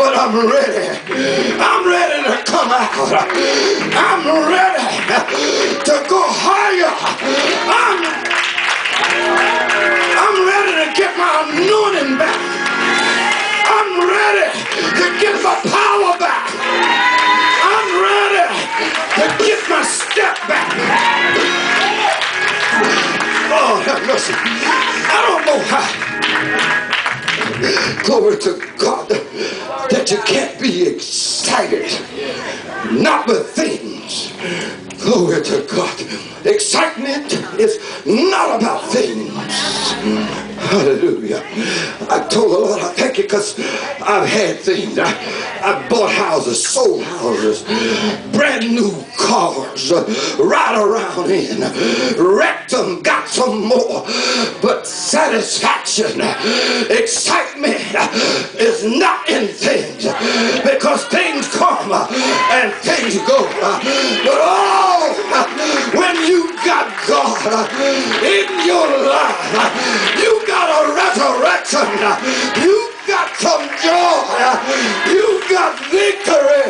but I'm ready. I'm ready to come out. I'm ready to go higher. I'm ready to get my anointing back. I'm ready to get my power back. I'm ready to get my step back. Oh, have mercy. I don't know how. Glory to God, that you can't be excited, not with things. Glory to God. Excitement is not about things. Hallelujah. I told the Lord I thank you because I've had things. I bought houses, sold houses, brand new cars, ride around in, wrecked them, got some more. But satisfaction, excitement is not in things, because things come and things go. But oh, when you got God in your life, you got a resurrection, you got some joy, you got victory,